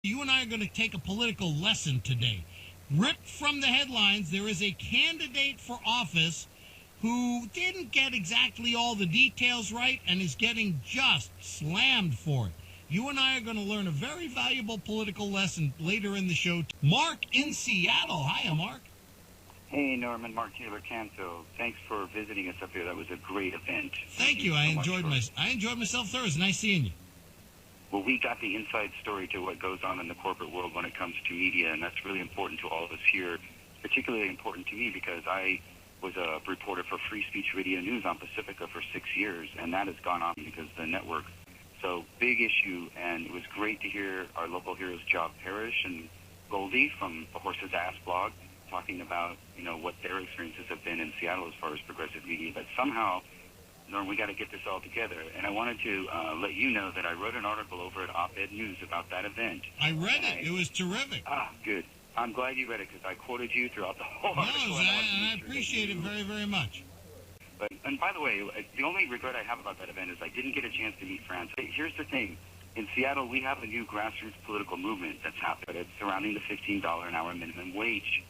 You and I are going to take a political lesson today. Ripped from the headlines, there is a candidate for office who didn't get exactly all the details right and is getting just slammed for it. You and I are going to learn a very valuable political lesson later in the show. Mark in Seattle. Hiya, Mark. Hey, Norman. Mark Taylor-Canfield. Thanks for visiting us up here. That was a great event. Thank you. I enjoyed myself there. It was nice seeing you. Well, we got the inside story to what goes on in the corporate world when it comes to media, and that's really important to all of us here. Particularly important to me because I was a reporter for Free Speech Radio News on Pacifica for 6 years, and that has gone on because of the network. So, big issue, and it was great to hear our local heroes, Job Parrish and Goldie from the Horse's Ass blog, talking about, what their experiences have been in Seattle as far as progressive media. But somehow, Norm, we got to get this all together. And I wanted to let you know that I wrote an article over at Op-Ed News about that event. I read it. It was terrific. Good. I'm glad you read it because I quoted you throughout the whole article. No, and I appreciate it very, very much. And by the way, the only regret I have about that event is I didn't get a chance to meet France. Here's the thing. In Seattle, we have a new grassroots political movement that's happened. It's surrounding the $15 an hour minimum wage.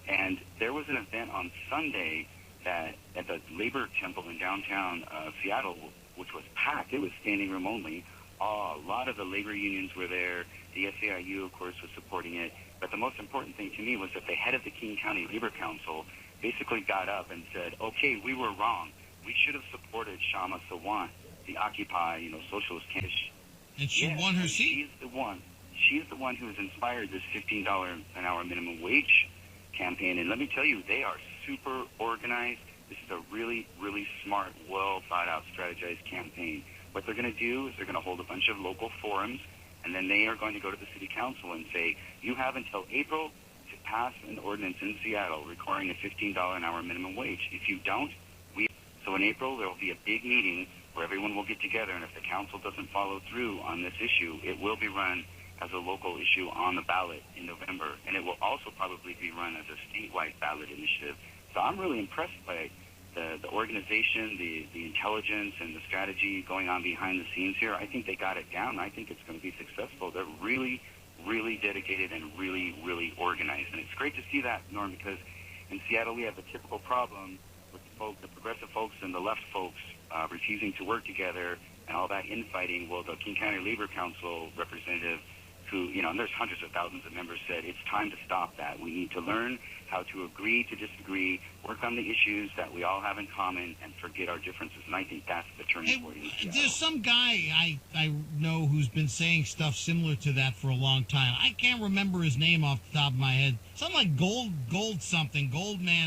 And there was an event on Sunday at the Labor Temple in downtown Seattle, which was packed. It was standing room only. A lot of the labor unions were there. The SAIU, of course, was supporting it. But the most important thing to me was that the head of the King County Labor Council basically got up and said, okay, we were wrong. We should have supported Kshama Sawant, the Occupy, socialist candidate. And she won her seat. She's the one who has inspired this $15 an hour minimum wage campaign. And let me tell you, they are super organized. This is a really, really smart, well thought out, strategized campaign. What they're going to do is they're going to hold a bunch of local forums, and then they are going to go to the city council and say, you have until April to pass an ordinance in Seattle requiring a $15 an hour minimum wage. If you don't, so in April there will be a big meeting where everyone will get together, and if the council doesn't follow through on this issue, it will be run as a local issue on the ballot in November, and it will also probably be run as a statewide ballot initiative. So I'm really impressed by the organization, the intelligence, and the strategy going on behind the scenes here. I think they got it down. I think it's going to be successful. They're really, really dedicated and really, really organized. And it's great to see that, Norm, because in Seattle we have the typical problem with the progressive folks and the left folks refusing to work together and all that infighting. Well, the King County Labor Council representative who, and there's hundreds of thousands of members, said it's time to stop that. We need to learn how to agree to disagree, work on the issues that we all have in common, and forget our differences. And I think that's the turning point. There's some guy I know who's been saying stuff similar to that for a long time. I can't remember his name off the top of my head. Something like Goldman,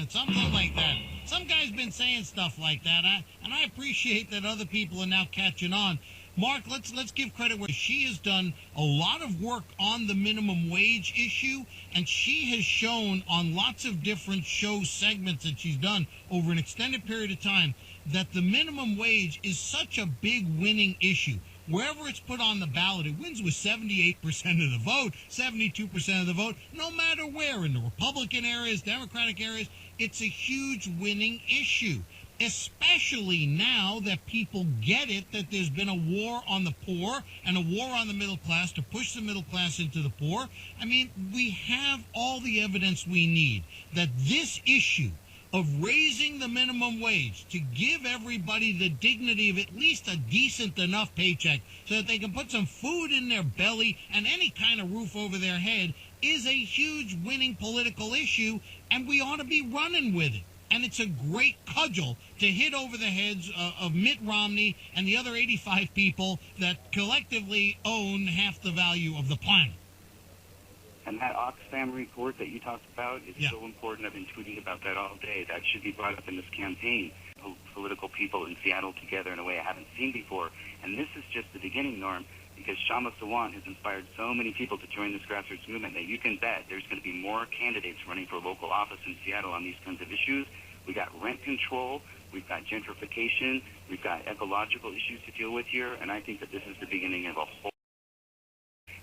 something like that. Some guy's been saying stuff like that, and I appreciate that other people are now catching on. Mark, let's give credit where she has done a lot of work on the minimum wage issue, and she has shown on lots of different show segments that she's done over an extended period of time that the minimum wage is such a big winning issue. Wherever it's put on the ballot, it wins with 78% of the vote, 72% of the vote, no matter where, in the Republican areas, Democratic areas, it's a huge winning issue. Especially now that people get it, that there's been a war on the poor and a war on the middle class to push the middle class into the poor. I mean, we have all the evidence we need that this issue of raising the minimum wage to give everybody the dignity of at least a decent enough paycheck so that they can put some food in their belly and any kind of roof over their head is a huge winning political issue, and we ought to be running with it. And it's a great cudgel to hit over the heads of Mitt Romney and the other 85 people that collectively own half the value of the planet. And that Oxfam report that you talked about is so important. I've been tweeting about that all day. That should be brought up in this campaign. Political people in Seattle together in a way I haven't seen before. And this is just the beginning, Norm, because Kshama Sawant has inspired so many people to join this grassroots movement that you can bet there's going to be more candidates running for local office in Seattle on these kinds of issues. We got rent control, we've got gentrification, we've got ecological issues to deal with here, and I think that this is the beginning of a whole.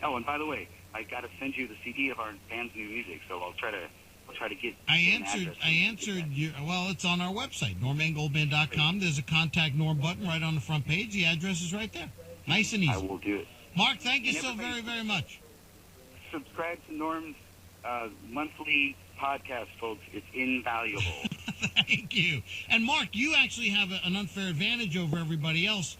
Oh, and by the way, I got to send you the CD of our band's new music, so I'll try to get. I answered you. Well, it's on our website, normangoldman.com. There's a contact Norm button right on the front page. The address is right there. Nice and easy. I will do it. Mark, thank you so very, very much. subscribe to Norm's monthly podcast, folks. It's invaluable. Thank you. And Mark, you actually have an unfair advantage over everybody else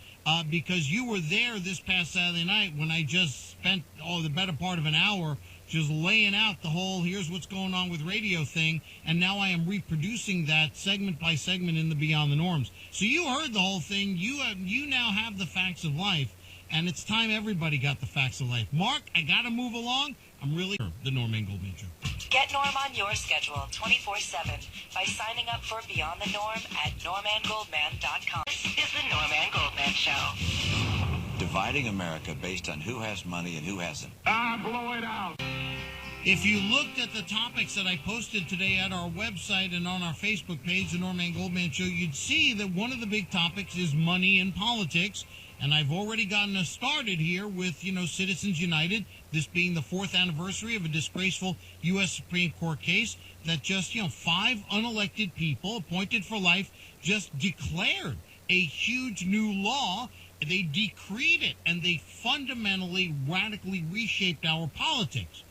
because you were there this past Saturday night when I just spent the better part of an hour just laying out the whole here's what's going on with radio thing, and now I am reproducing that segment by segment in the Beyond the Norms. So you heard the whole thing. You now have the facts of life, and it's time everybody got the facts of life. Mark, I got to move along. I'm really the Norm and Goldman Show. Get Norm on your schedule 24/7 by signing up for Beyond the Norm at normandgoldman.com. This is the Norm and Goldman Show. Dividing America based on who has money and who hasn't. Blow it out. If you looked at the topics that I posted today at our website and on our Facebook page, the Norm and Goldman Show, you'd see that one of the big topics is money in politics. And I've already gotten us started here with, Citizens United, this being the 4th anniversary of a disgraceful U.S. Supreme Court case that just, 5 unelected people appointed for life just declared a huge new law. They decreed it, and they fundamentally, radically reshaped our politics.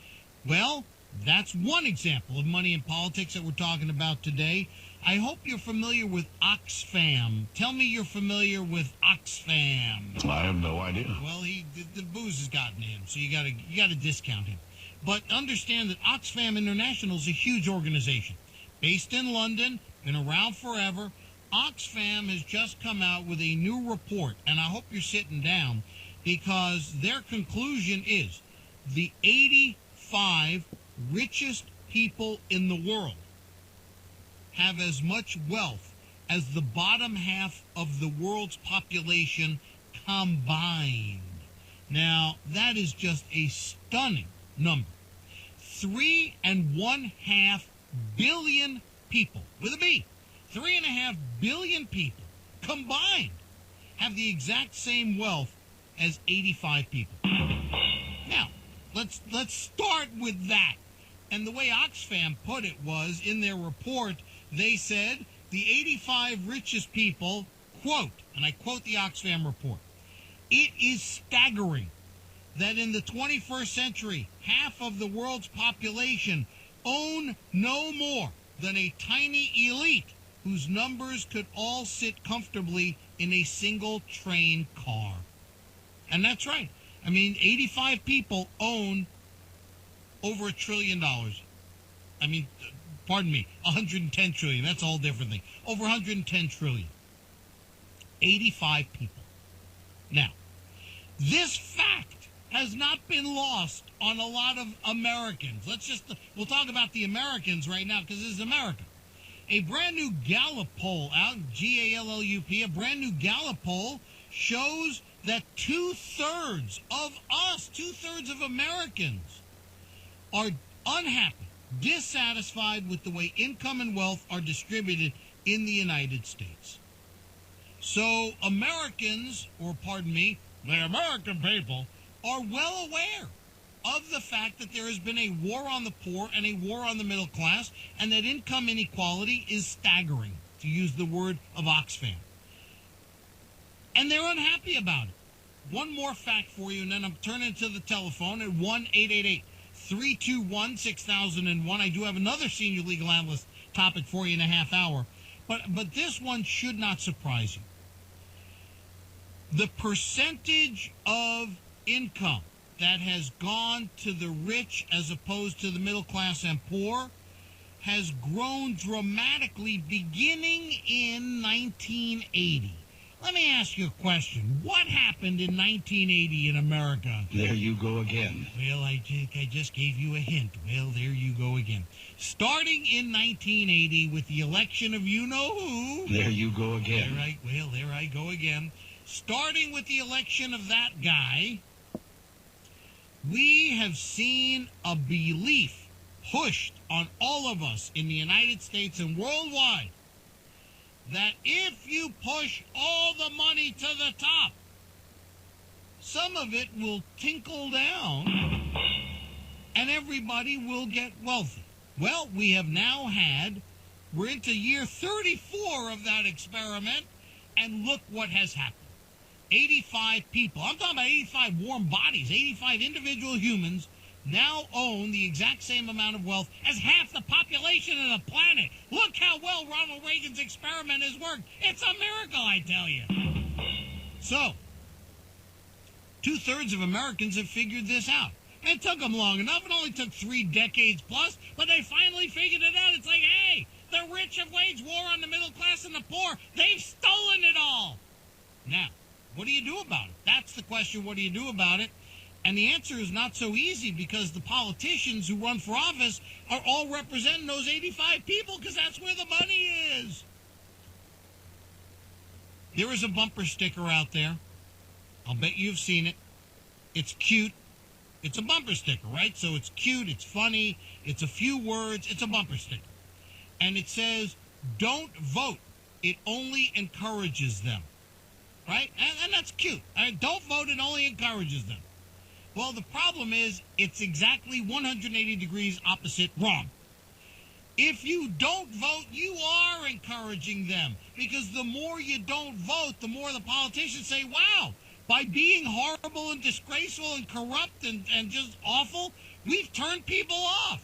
Well, that's one example of money in politics that we're talking about today. I hope you're familiar with Oxfam. Tell me you're familiar with Oxfam. I have no idea. Well, the booze has gotten him, so you gotta discount him. But understand that Oxfam International is a huge organization, based in London, been around forever. Oxfam has just come out with a new report, and I hope you're sitting down, because their conclusion is the 85 richest people in the world have as much wealth as the bottom half of the world's population combined. Now, that is just a stunning number. 3.5 billion people, with a B, 3.5 billion people combined have the exact same wealth as 85 people. Now, let's start with that. And the way Oxfam put it was, in their report, they said the 85 richest people, quote, and I quote the Oxfam report, "It is staggering that in the 21st century, half of the world's population own no more than a tiny elite whose numbers could all sit comfortably in a single train car." And that's right. I mean, 85 people own over $1 trillion. I mean, pardon me, 110 trillion. That's a whole different thing. Over 110 trillion. 85 people. Now, this fact has not been lost on a lot of Americans. We'll talk about the Americans right now because this is America. A brand new Gallup poll out, Gallup, a brand new Gallup poll shows that 2/3 of us, 2/3 of Americans, are unhappy, dissatisfied with the way income and wealth are distributed in the United States. So Americans, or pardon me, the American people, are well aware of the fact that there has been a war on the poor and a war on the middle class, and that income inequality is staggering, to use the word of Oxfam. And they're unhappy about it. One more fact for you, and then I'm turning to the telephone at 1-888-321-6001. I do have another senior legal analyst topic for you in a half hour, but this one should not surprise you. The percentage of income that has gone to the rich as opposed to the middle class and poor has grown dramatically beginning in 1980. Let me ask you a question. What happened in 1980 in America? There you go again. Well, I just gave you a hint. Well, there you go again. Starting in 1980 with the election of you-know-who. There you go again. There I go again. Starting with the election of that guy, we have seen a belief pushed on all of us in the United States and worldwide that if you push all the money to the top, some of it will tinkle down and everybody will get wealthy. Well, we have now we're into year 34 of that experiment, and look what has happened. 85 people, I'm talking about 85 warm bodies, 85 individual humans now own the exact same amount of wealth as half the population of the planet. Look how well Ronald Reagan's experiment has worked. It's a miracle, I tell you. So, 2/3 of Americans have figured this out. It took them long enough. It only took 3 decades plus, but they finally figured it out. It's like, hey, the rich have waged war on the middle class and the poor. They've stolen it all. Now, what do you do about it? That's the question. What do you do about it? And the answer is not so easy, because the politicians who run for office are all representing those 85 people, because that's where the money is. There is a bumper sticker out there. I'll bet you've seen it. It's cute. It's a bumper sticker, right? So it's cute, it's funny, it's a few words, it's a bumper sticker. And it says, don't vote. It only encourages them. Right? And that's cute. Don't vote, it only encourages them. Well, the problem is, it's exactly 180 degrees opposite wrong. If you don't vote, you are encouraging them. Because the more you don't vote, the more the politicians say, wow, by being horrible and disgraceful and corrupt and just awful, we've turned people off.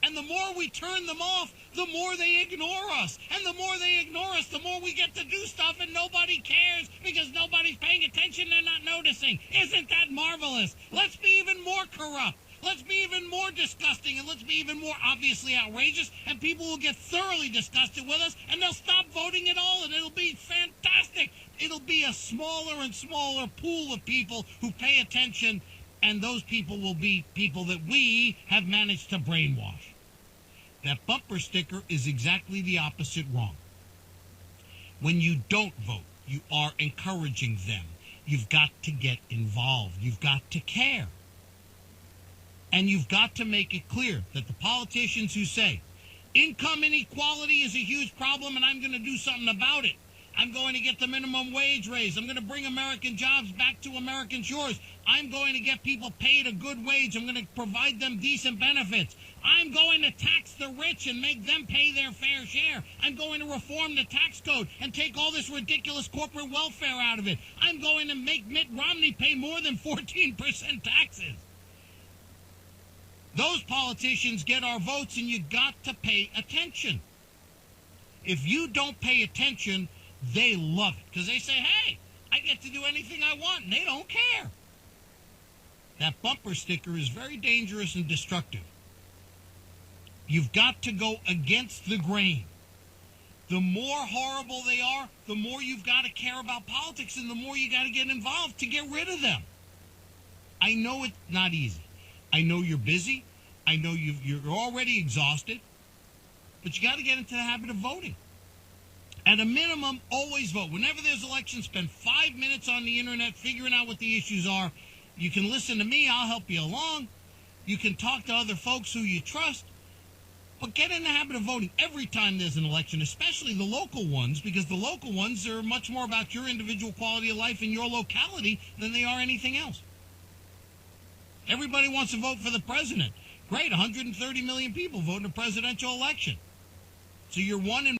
And the more we turn them off, the more they ignore us. And the more they ignore us, the more we get to do stuff and nobody cares because nobody's paying attention, they're not noticing. Isn't that marvelous? Let's be even more corrupt. Let's be even more disgusting, and let's be even more obviously outrageous, and people will get thoroughly disgusted with us, and they'll stop voting at all, and it'll be fantastic. It'll be a smaller and smaller pool of people who pay attention, and those people will be people that we have managed to brainwash. That bumper sticker is exactly the opposite wrong. When you don't vote, you are encouraging them. You've got to get involved. You've got to care. And you've got to make it clear that the politicians who say, income inequality is a huge problem and I'm going to do something about it. I'm going to get the minimum wage raised. I'm going to bring American jobs back to American shores. I'm going to get people paid a good wage. I'm going to provide them decent benefits. I'm going to tax the rich and make them pay their fair share. I'm going to reform the tax code and take all this ridiculous corporate welfare out of it. I'm going to make Mitt Romney pay more than 14% taxes. Those politicians get our votes, and you got to pay attention. If you don't pay attention, they love it because they say, hey, I get to do anything I want, and they don't care. That bumper sticker is very dangerous and destructive. You've got to go against the grain. The more horrible they are, the more you've got to care about politics, and the more you got to get involved to get rid of them. I know it's not easy. I know you're busy. I know you're already exhausted. But you got to get into the habit of voting. At a minimum, always vote. Whenever there's elections, spend 5 minutes on the internet figuring out what the issues are. You can listen to me. I'll help you along. You can talk to other folks who you trust. But get in the habit of voting every time there's an election, especially the local ones, because the local ones are much more about your individual quality of life in your locality than they are anything else. Everybody wants to vote for the president. Great, 130 million people vote in a presidential election. So you're 1 in